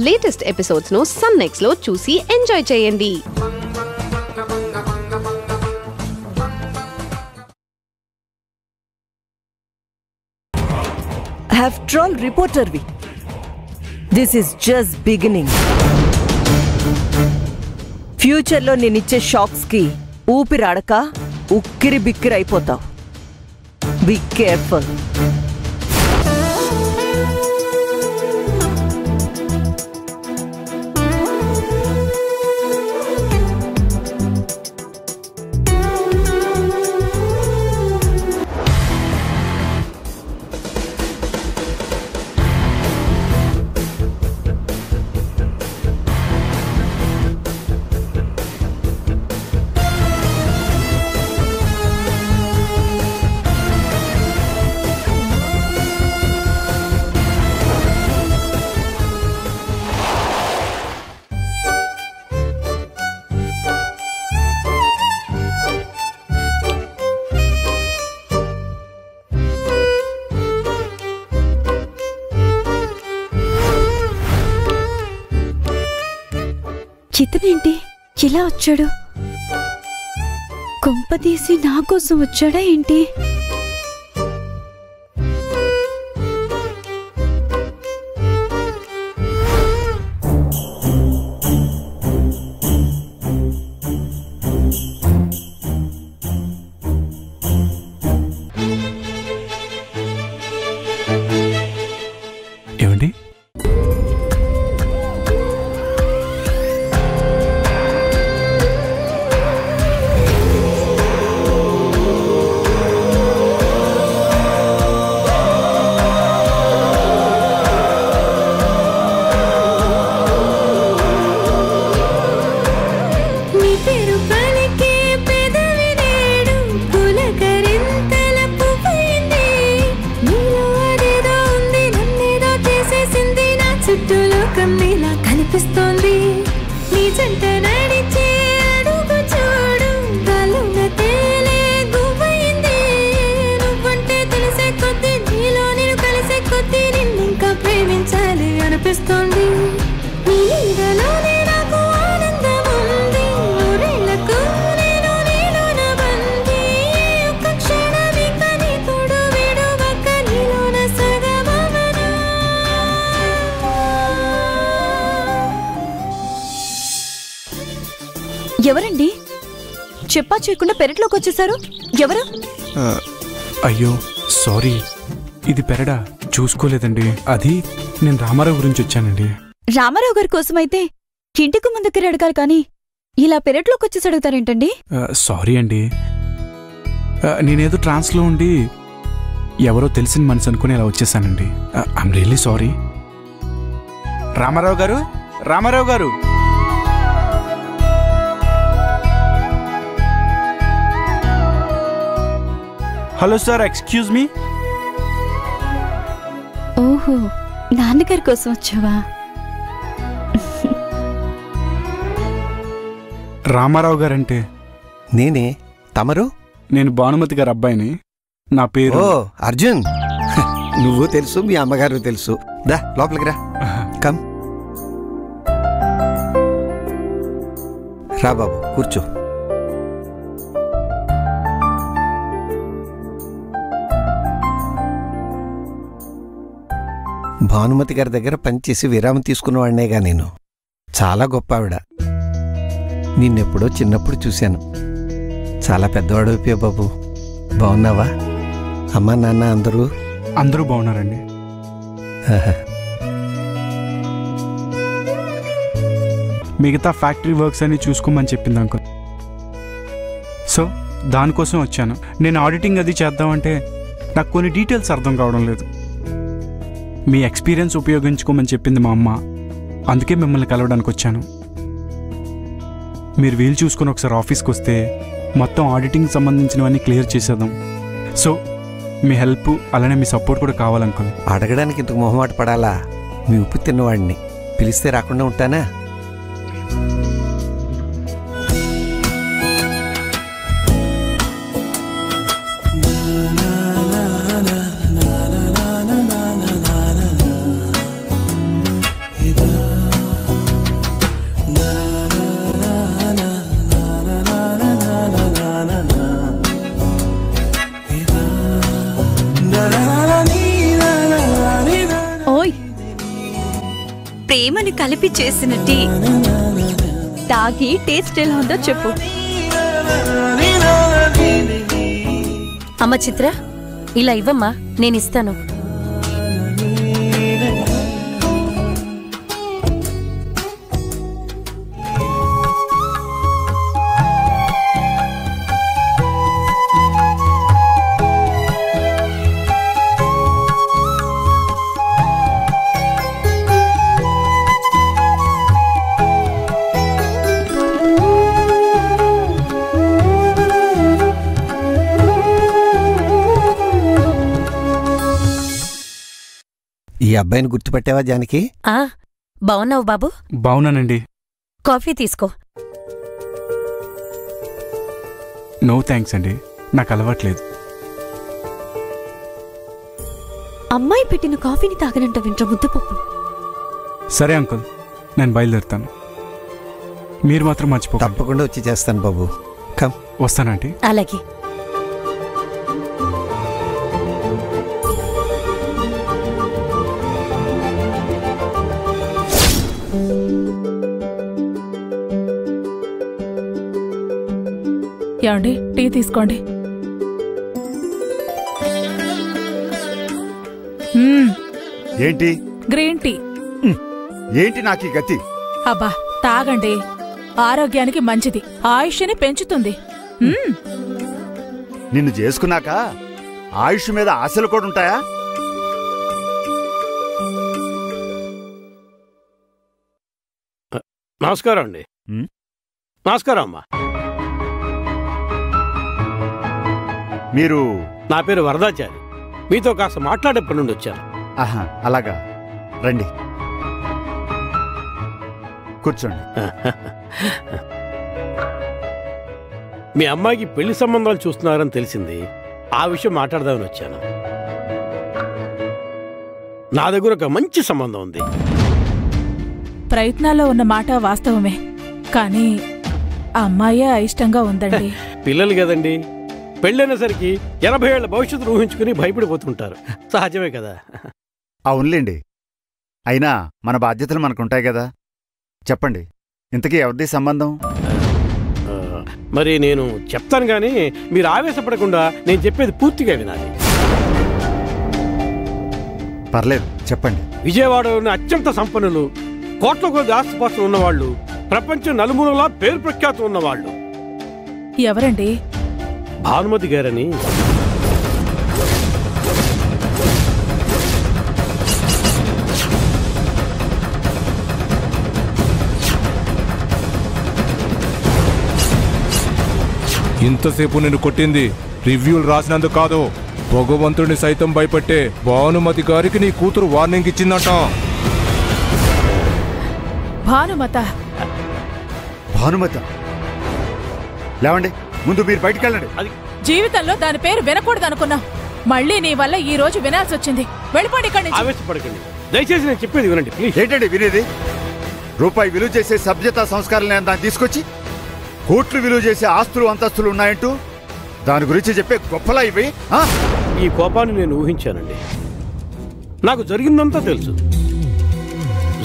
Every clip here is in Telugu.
లేటెస్ట్ ఎపిసోడ్స్ ను సన్ నెక్స్ట్ లో చూసి ఎంజాయ్ చేయండి. After all, reporter vi. This is just beginning. Future lo neniche shocks ki ఊపిరాడక ఉక్కిరి బిక్కిరి అయిపోతావు. Be careful. ఇతనేంటి ఇలా వచ్చాడు? కొంపదీసి నా కోసం వచ్చాడా ఏంటి? ఏమండి? కనిపిస్తోంది నీ జంట నడిచే అడుగు చూడు గాలున తేలే గువ్వయింది నువ్వంటే తెలిసే కొద్దీ నీలో నేను కలిసే కొద్దీ నిన్నింకా ప్రేమించాలి అనిపిస్తోంది నీ నీడలోనే నాకు ఆనందం ఉంది ఊరేళ్లకు నేను నీలోన బంది ఒక్క క్షణమిక నీ తోడు విడువక నీలోన సగమవనా. ఎవరండి? చెప్పా చేయకుండా పెరట్లోకి వచ్చేసారు? ఎవరు? అయ్యో సారీ, ఇది పెరడా చూసుకోలేదండి. అది నేను రామారావు గురించి వచ్చానండి. రామారావు గారి కోసమైతే ఇంటికి ముందుకి అడగాలి కానీ ఇలా పెరట్లోకి వచ్చేసి అడుగుతారేంటండి? సారీ అండి, నేనేదో ట్రాన్స్లో ఉండి ఎవరో తెలిసిన మనసు అనుకుని ఇలా వచ్చేసానండి. I'm really sorry. రామారావు గారు, రామారావు గారు. Hello sir, excuse me. ఓహో, నాన్నగారి కోసం వచ్చావా? రామారావు గారంటే నేనే. తమరు? నేను భానుమతి గారి అబ్బాయిని. నా పేరు అర్జున్. నువ్వు తెలుసు, మీ అమ్మగారు తెలుసు. దా లోపలికి రా. కమ్ రా బాబు, కూర్చో. భానుమతి గారి దగ్గర పనిచేసి విరామం తీసుకున్నవాడినేగా నేను. చాలా గొప్ప ఆవిడ. నిన్నెప్పుడో చిన్నప్పుడు చూశాను. చాలా పెద్దవాడు అయిపోయా బాబు. బాగున్నావా? అమ్మా నాన్న అందరూ బాగున్నారండి. మిగతా ఫ్యాక్టరీ వర్క్స్ అన్ని చూసుకోమని చెప్పింది అంకుల్. సో దానికోసం వచ్చాను. నేను ఆడిటింగ్ అది చేద్దామంటే నాకు కొన్ని డీటెయిల్స్ అర్థం కావడం లేదు. మీ ఎక్స్పీరియన్స్ ఉపయోగించుకోమని చెప్పింది మా అమ్మ. అందుకే మిమ్మల్ని కలవడానికి వచ్చాను. మీరు వీలు చూసుకుని ఒకసారి ఆఫీస్కి వస్తే మొత్తం ఆడిటింగ్ సంబంధించినవన్నీ క్లియర్ చేసేద్దాం. సో మీ హెల్ప్ అలానే మీ సపోర్ట్ కూడా కావాలనుకో. అడగడానికి ఇంతకు మొహమాట పడాలా? మీ ఉప్పు తిన్నవాడిని పిలిస్తే రాకుండా ఉంటానా? ప్రేమని కలిపి చేసిన టీ. తాగి టేస్ట్ ఎలా ఉందో చెప్పు. అమ్మ చిత్ర, ఇలా ఇవ్వమ్మా, నేనిస్తాను. ఈ అబ్బాయిని గుర్తుపట్టావా జానకి? బావున్నావు బాబు? బావున్నానండి. కాఫీ తీసుకో. నో థ్యాంక్స్ అండి, నాకు అలవాట్లేదు. అమ్మాయి పెట్టిన కాఫీని తాగనంట వింట్ర ముద్దపప్పు. సరే అంకుల్, నేను బయలుదేరుతాను. మీరు మాత్రం మర్చిపో. తప్పకుండా వచ్చి చేస్తాను బాబు. కమ్. వస్తానండి. అలాగే. ఏమండి, టీ తీసుకోండి. ఏంటి? Green tea. ఏంటి నాకు ఈ గతి? అబ్బా తాగండి, ఆరోగ్యానికి మంచిది, ఆయుష్ని పెంచుతుంది. నిన్ను చేసుకున్నాక ఆయుష్ మీద ఆశలు కూడా ఉంటాయా? నమస్కారం అండి. నమస్కారం అమ్మా. మీరు? నా పేరు వరదాచారి. మీతో కాస్త మాట్లాడే పని నుండి వచ్చాను. ఆహా, అలాగా, రండి కూర్చోండి. మీ అమ్మాయికి పెళ్లి సంబంధాలు చూస్తున్నారని తెలిసింది. ఆ విషయం మాట్లాడదామని వచ్చాను. నా దగ్గర ఒక మంచి సంబంధం ఉంది. ప్రయత్నాల్లో ఉన్న మాట వాస్తవమే, కానీ అమ్మాయే అయిష్టంగా ఉందండి. పిల్లలు కదండి, పెళ్ళైనసరికి 80 ఏళ్ల భవిష్యత్తును ఊహించుకుని భయపడిపోతుంటారు. సహజమే కదా. అవునులేండి, అయినా మన బాధ్యతలు మనకుంటాయి కదా. చెప్పండి, ఇంతకీ ఎవరిది సంబంధం? మరి నేను చెప్తాను కానీ మీరు ఆవేశపడకుండా నేను చెప్పేది పూర్తిగా వినాలి. పర్లేదు, చెప్పండి. విజయవాడలోని అత్యంత సంపన్నులు, కోట్ల కొద్ది ఆస్తిపాస్తులు ఉన్నవాళ్లు, ప్రపంచం నలుమూలలా పేరు ప్రఖ్యాతం ఉన్నవాళ్లు. ఎవరండి? భానుమతి గారని. ఇంతసేపు నేను కొట్టింది రివ్యూలు రాసినందుకు కాదు, భగవంతుడిని సైతం భయపెట్టే భానుమతి గారికి నీ కూతురు వార్నింగ్ ఇచ్చిందట. భానుమత? భానుమత? లేవండి, ముందు మీరు బయటికి వెళ్ళండి. జీవితంలో దాని పేరు వినకూడదనుకున్నా, మళ్ళీ నీ వల్ల ఈ రోజు వినాల్సి వచ్చింది. వెళ్ళిపోండి ఇక్కడి నుంచి. ఆవేశపడకండి, దయచేసి నేను చెప్పేది వినండి ప్లీజ్. ఏంటండి వినేది? రూపాయి విలువ చేసే సభ్యత సంస్కారాలు దాన్ని తీసుకొచ్చి కోట్లు విలువ చేసే ఆస్తులు అంతస్తులు ఉన్నాయంటూ దాని గురించి చెప్పే గొప్పలా ఇవి. ఈ కోపాన్ని నేను ఊహించానండి. నాకు జరిగిందంతా తెలుసు,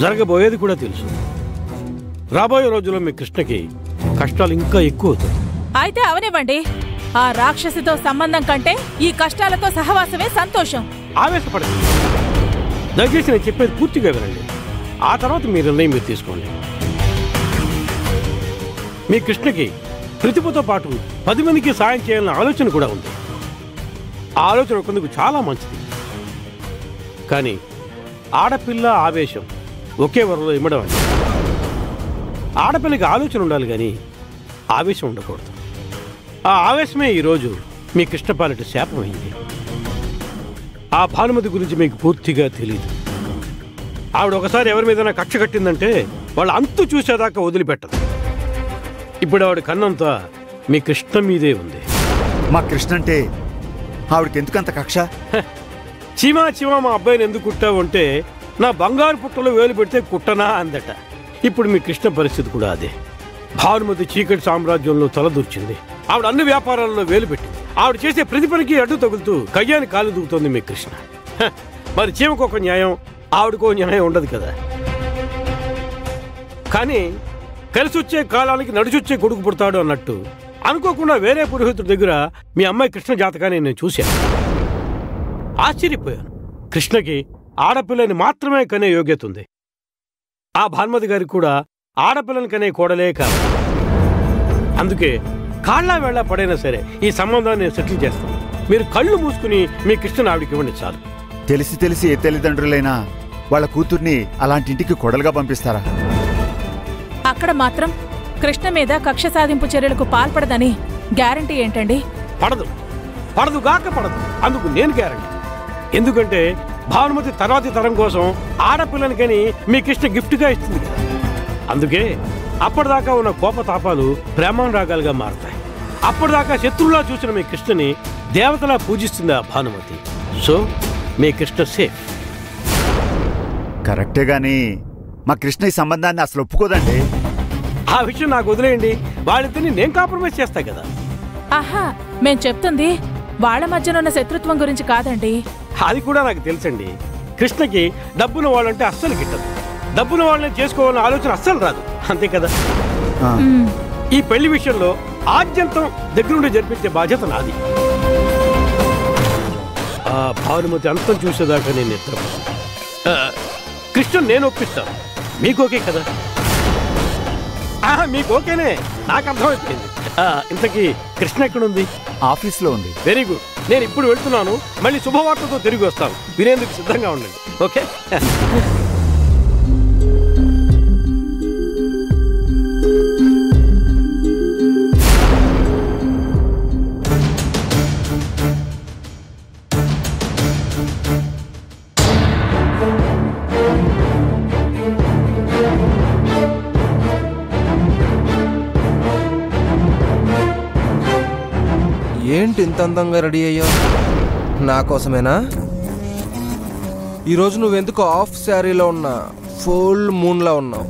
జరగబోయేది కూడా తెలుసు. రాబోయే రోజుల్లో మీ కృష్ణకి కష్టాలు ఇంకా ఎక్కువ అవుతాయి. అయితే అవనివ్వండి, ఆ రాక్షసితో సంబంధం కంటే ఈ కష్టాలతో సహవాసమే సంతోషం. ఆవేశపడకండి, దయచేసి నేను చెప్పేది పూర్తిగా వినండి. ఆ తర్వాత మీ నిర్ణయం మీరు తీసుకోండి. మీ కృష్ణకి ప్రతిభతో పాటు 10 మందికి సాయం చేయాలన్న ఆలోచన కూడా ఉంది. ఆ ఆలోచన కొందుకు చాలా మంచిది. కానీ ఆడపిల్ల ఆవేశం ఒకే వరలో ఇమ్మడం అంటే, ఆడపిల్లకి ఆలోచన ఉండాలి కానీ ఆవేశం ఉండకూడదు. ఆ ఆవేశమే ఈరోజు మీ కృష్ణ పాలిట శాపమైంది. ఆ భానుమతి గురించి మీకు పూర్తిగా తెలియదు. ఆవిడ ఒకసారి ఎవరి మీదైనా కక్ష కట్టిందంటే వాళ్ళ అంతు చూసేదాకా వదిలిపెట్టదు. ఇప్పుడు ఆవిడ కన్నంతా మీ కృష్ణ మీదే ఉంది. మా కృష్ణ అంటే ఆవిడకి ఎందుకంత కక్ష? చీమా చీమా మా అబ్బాయిని ఎందుకు కుట్టావు అంటే, నా బంగారు పుట్టలో వేలు పెడితే కుట్టనా అందట. ఇప్పుడు మీ కృష్ణ పరిస్థితి కూడా అదే. భానుమతి చీకటి సామ్రాజ్యంలో తలదూర్చింది. ఆవిడ అన్ని వ్యాపారాల్లో వేలు పెట్టింది. ఆవిడ చేసే ప్రతి పనికి అడ్డు తగులుతూ కయ్యాన్ని కాలు దూకుతోంది మీ కృష్ణ. మరి చీమకు ఒక న్యాయం, ఆవిడకో న్యాయం ఉండదు కదా. కానీ కలిసొచ్చే కాలానికి నడిచొచ్చే కొడుకు పుడతాడు అన్నట్టు అనుకోకుండా వేరే పురోహితుడి దగ్గర మీ అమ్మాయి కృష్ణ జాతకాన్ని నేను చూశాను. ఆశ్చర్యపోయాను. కృష్ణకి ఆడపిల్లని మాత్రమే కనే యోగ్యత ఉంది. ఆ భానుమతి గారికి కూడా ఆడపిల్లని కనే కోడలే కాదు. అందుకే కాళ్ళ వేళ పడైనా సరే ఈ సంబంధాన్ని నేను సెటిల్ చేస్తాను. మీరు కళ్ళు మూసుకుని మీ కృష్ణని ఆవిడికి ఇవ్వండి చాలు. తెలిసి తెలిసి ఏ తల్లిదండ్రులైనా వాళ్ళ కూతుర్ని అలాంటి ఇంటికి కొడలుగా పంపిస్తారా? అక్కడ మాత్రం కృష్ణ మీద కక్ష సాధింపు చర్యలకు పాల్పడదని గ్యారంటీ ఏంటండి? పడదు గాక పడదు. అందుకు నేను గ్యారంటీ. ఎందుకంటే భానుమతి తర్వాతి తరం కోసం ఆడపిల్లనికని మీ కృష్ణ గిఫ్ట్గా ఇస్తుంది కదా. అందుకే అప్పటిదాకా ఉన్న కోపతాపాలు ప్రేమానురాగాలుగా మారుతాయి. అప్పటిదాకా శత్రువులా చూసిన మీ కృష్ణని దేవతలా పూజిస్తుంది ఆ భానుమతి. సో మీ కృష్ణ సేఫ్. కరెక్టే గాని మా కృష్ణ ఈ సంబంధాన్ని అసలు ఒప్పుకోదండి. ఆ విషయం నాకు వదిలేయండి. వాళ్ళిద్దరిని నేను కాంప్రమైజ్ చేస్తా కదా. ఆహా, మేం చెప్తుంది వాళ్ళ మధ్యనున్న శత్రుత్వం గురించి కాదండి. అది కూడా నాకు తెలుసండి. కృష్ణకి డబ్బున వాళ్ళంటే అస్సలు గిట్టదు. డబ్బున వాళ్ళని చేసుకోవాలన్న ఆలోచన అస్సలు రాదు. అంతే కదా. ఈ పెళ్లి విషయంలో ఆద్యంతం దగ్గరుండి జరిపించే బాధ్యత నాది. ఆ భానుమతి అంతం చూసేదాకా నేను నిద్రపోను. కృష్ణ నేను ఒప్పిస్తాను. మీకు ఓకే కదా? మీకు ఓకేనే, నాకు అర్థమైపోయింది. ఇంతకీ కృష్ణ ఎక్కడుంది? ఆఫీస్లో ఉంది. Very good. నేను ఇప్పుడు వెళ్తున్నాను. మళ్ళీ శుభవార్తతో తిరిగి వస్తాను. వినేందుకు సిద్ధంగా ఉండండి. ఓకే? ఏంటి ఇంత అందంగా రెడీ అయ్యావు? నా కోసమేనా? ఈరోజు నువ్వెందుకు ఆఫ్ శారీలో ఉన్నా ఫుల్ మూన్లా ఉన్నావు?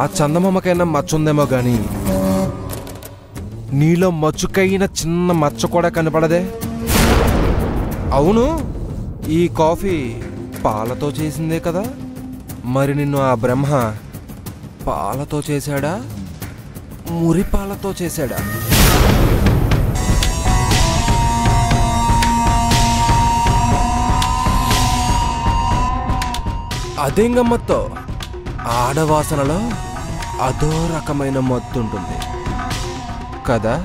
ఆ చందమామకైనా మచ్చ ఉందేమో గాని నీలో మచ్చుకైన చిన్న మచ్చ కూడా కనపడదే. అవును, ఈ కాఫీ పాలతో చేసిందే కదా? మరి నిన్ను ఆ బ్రహ్మ పాలతో చేశాడా, మురి పాలతో చేశాడా? అదేం గమ్మత్తో, ఆడవాసనలో అదో రకమైన మత్తు ఉంటుంది కదా.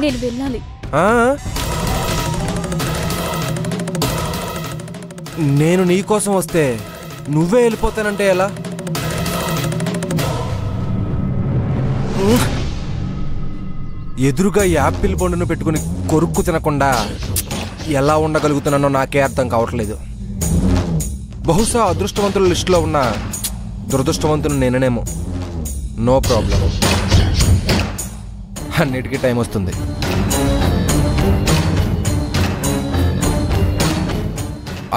నేను వెళ్ళాలి. నేను నీకోసం వస్తే నువ్వే వెళ్ళిపోతానంటే ఎలా? ఎదురుగా యాపిల్ బొండును పెట్టుకుని కొరుక్కు తినకుండా ఎలా ఉండగలుగుతున్నానో నాకే అర్థం కావట్లేదు. బహుశా అదృష్టవంతుల లిస్టులో ఉన్న దురదృష్టవంతుని నేనేమో. నో ప్రాబ్లం, అన్నిటికీ టైం వస్తుంది.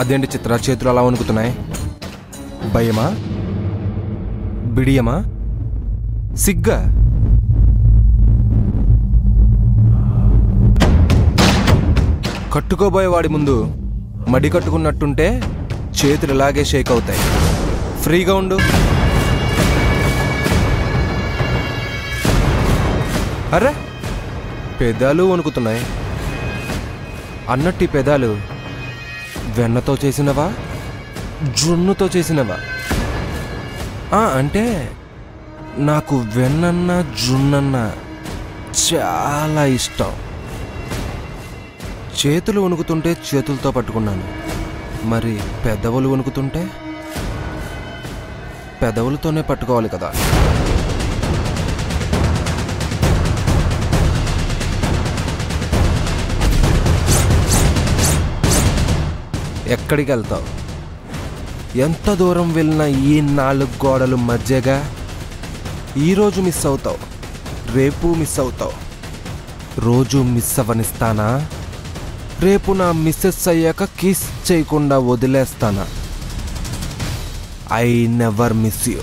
అదేంటి చిత్ర, చేతులు అలా వణుకుతున్నాయి? భయమా, బిడియమా, సిగ్గా? కట్టుకోబోయే వాడి ముందు మడి కట్టుకున్నట్టుంటే చేతులు ఇలాగే షేక్ అవుతాయి. ఫ్రీగా ఉండు. అరే, పెదాలు వణుకుతున్నాయి. అన్నట్టు ఈ పెదాలు వెన్నతో చేసినవా, జున్నుతో చేసినవా? అంటే నాకు వెన్నన్న జున్నన్న చాలా ఇష్టం. చేతులు వణుకుతుంటే చేతులతో పట్టుకున్నాను. మరి పెదవులు వణుకుతుంటే పెదవులతోనే పట్టుకోవాలి కదా. ఎక్కడికి వెళ్తావు? ఎంత దూరం వెళ్ళినా ఈ 4 గోడలు మధ్యగా. ఈరోజు మిస్ అవుతావు, రేపు మిస్ అవుతావు. రోజు మిస్ అవ్వనిస్తానా? రేపు నా మిస్సెస్ అయ్యాక కిస్ చేయకుండా వదిలేస్తానా? I never miss you.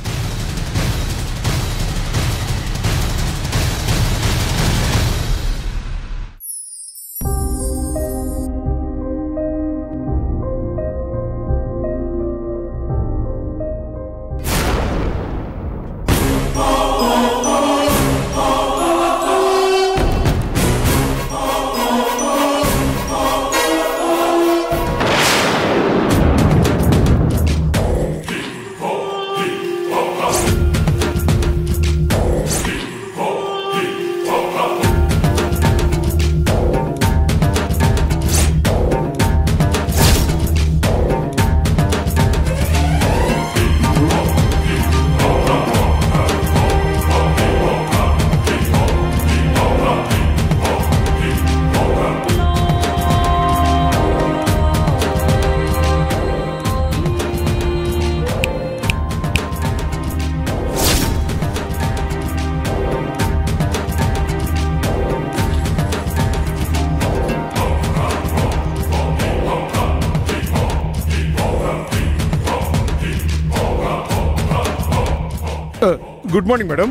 Good morning madam.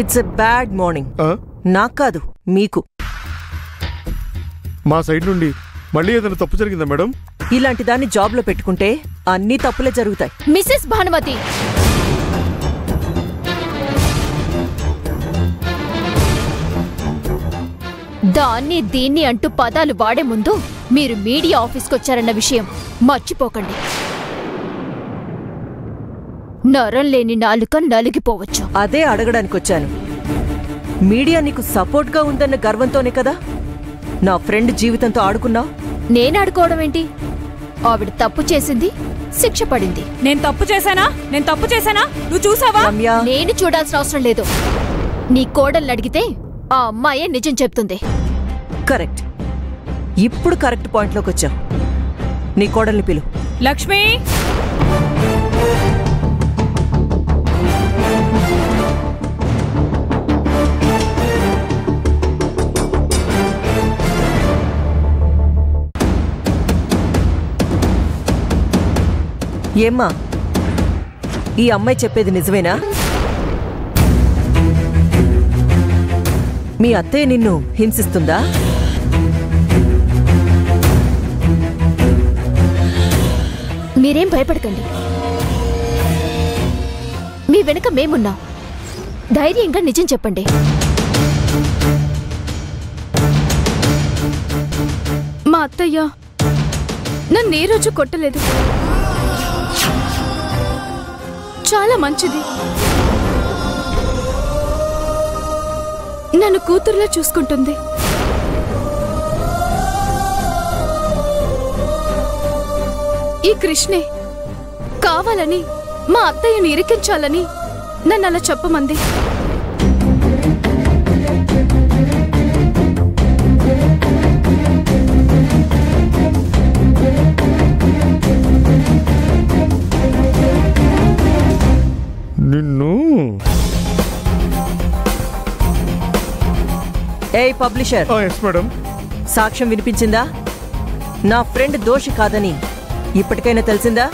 It's a bad morning. నాకు కాదు, మీకు. మా సైడ్ నుండి మళ్ళీ ఏదైనా తప్పు జరిగిందా మేడం? ఇలాంటి దాన్ని జాబ్లో పెట్టుకుంటే అన్ని తప్పులే జరుగుతాయి. మిసెస్ భానుమతి, దాన్ని దీన్ని అంటూ పదాలు వాడే ముందు మీరు మీడియా ఆఫీస్కొచ్చారన్న విషయం మర్చిపోకండి. నరం లేని నాలుక నలిగిపోవచ్చు. అదే అడగడానికి వచ్చాను. మీడియా నీకు సపోర్ట్గా ఉందన్న గర్వంతోనే కదా నా ఫ్రెండ్ జీవితంతో ఆడుకున్నావు. నేను ఆడుకోవడం ఏంటి? ఆవిడ తప్పు చేసింది, శిక్ష పడింది. నేను తప్పు చేశానా? నువ్వు చూసావా? నేను చూడాల్సిన అవసరం లేదు. నీ కోడల్ని అడిగితే ఆ అమ్మాయే నిజం చెప్తుంది. కరెక్ట్. ఇప్పుడు కరెక్ట్ పాయింట్లోకి వచ్చావు. నీ కోడల్ని పిలు. లక్ష్మి, ఏమ్మా, ఈ అమ్మాయి చెప్పేది నిజమేనా? మీ అత్తయ్య నిన్ను హింసిస్తుందా? మీరేం భయపడకండి. మీ వెనుక మేమున్నాం. ధైర్యంగా నిజం చెప్పండి. మా అత్తయ్య నన్ను ఏ రోజు కొట్టలేదు. చాలా మంచిది. నన్ను కూతురులా చూసుకుంటుంది. ఈ కృష్ణే కావాలని మా అత్తయ్యని ఇరికించాలని నన్ను అలా చెప్పమంది. నిన్ను ఏయ్ పబ్లిషర్, మేడం, సాక్ష్యం వినిపించిందా? నా ఫ్రెండ్ దోషి కాదని ఇప్పటికైనా తెలిసిందా?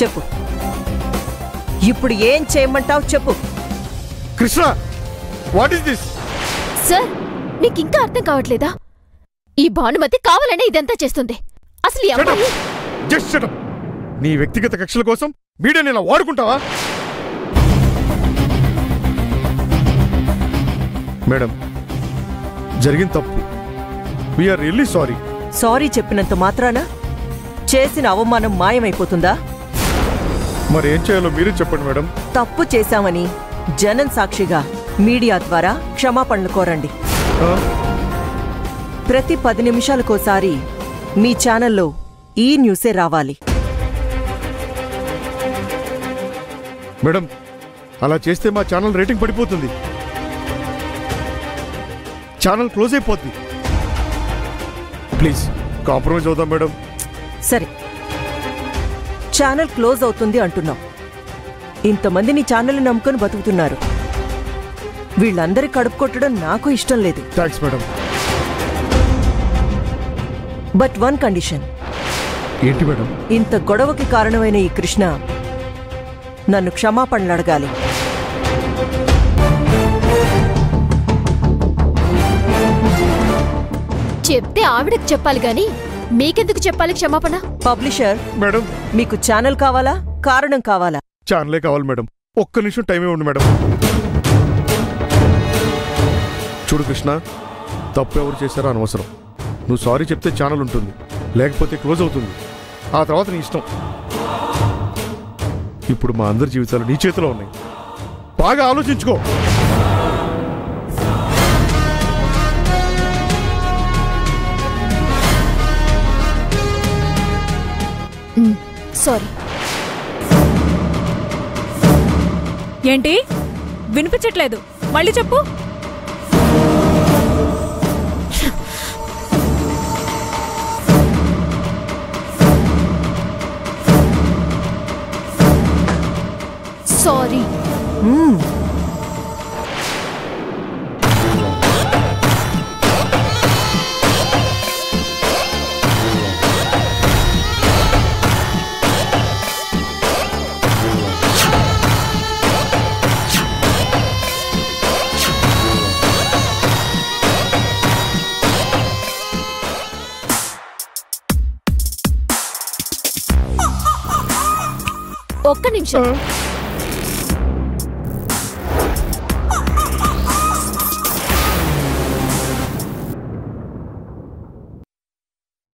చెప్పు. ఇప్పుడు ఏం చేయమంటావు చెప్పు. Krishna, what is this? Sir, మీకు ఇంకా అర్థం కావట్లేదా? ఈ భానుమతి కావాలనే ఇదంతా చేస్తుంది. అసలు ఈ అమ్మాయి జస్ట్ షట్ అప్. నీ వ్యక్తిగత కక్షల కోసం వీడియోని ఇలా వాడుకుంటావా? మేడం, జరిగిన తప్పు. We are really sorry. సారీ చెప్పినంత మాత్రాన చేసిన అవమానం మాయమైపోతుందా? మరేం చేయాలో మీరే చెప్పండి మేడం. తప్పు చేశామని జనం సాక్షిగా మీడియా ద్వారా క్షమాపణలు కోరండి. ప్రతి 10 నిమిషాలకోసారి మీ ఛానల్లో ఈ న్యూసే రావాలి. మేడం, అలా చేస్తే మా ఛానల్ రేటింగ్ పడిపోతుంది. ఛానల్ క్లోజ్ అయిపోద్ది. ప్లీజ్ కాంప్రమైజ్ అవుదాం మేడం. సరే, ఛానల్ క్లోజ్ అవుతుంది అంటున్నాం. ఇంతమంది నీ ఛానల్ని నమ్ముకొని బతుకుతున్నారు. వీళ్ళందరి కడుపు కొట్టడం నాకు ఇష్టం లేదు. Thanks madam. But one condition. ఏంటి మేడం? ఇంత గొడవకి కారణమైన ఈ కృష్ణ నన్ను క్షమాపణలు అడగాలి. చెప్తే ఆవిడకి చెప్పాలి గాని మీకెందుకు చెప్పాలి క్షమాపణ? పబ్లిషర్ మేడం, మీకు ఛానల్ కావాలా, కారణం కావాలా? ఛానలే కావాలి మేడం. ఒక్క నిమిషం టైం ఇవ్వండి మేడం. చూడు కృష్ణ, తప్పు ఎవరు చేశారో అనవసరం. నువ్వు సారీ చెప్తే ఛానల్ ఉంటుంది, లేకపోతే క్లోజ్ అవుతుంది. ఆ తర్వాత నీ ఇష్టం. ఇప్పుడు మా అందరి జీవితాలు నీ చేతిలో ఉన్నాయి. బాగా ఆలోచించుకో. సారీ. ఏంటి వినిపించట్లేదు? మళ్ళీ చెప్పు. సారీ. ఒక్క నిమిషం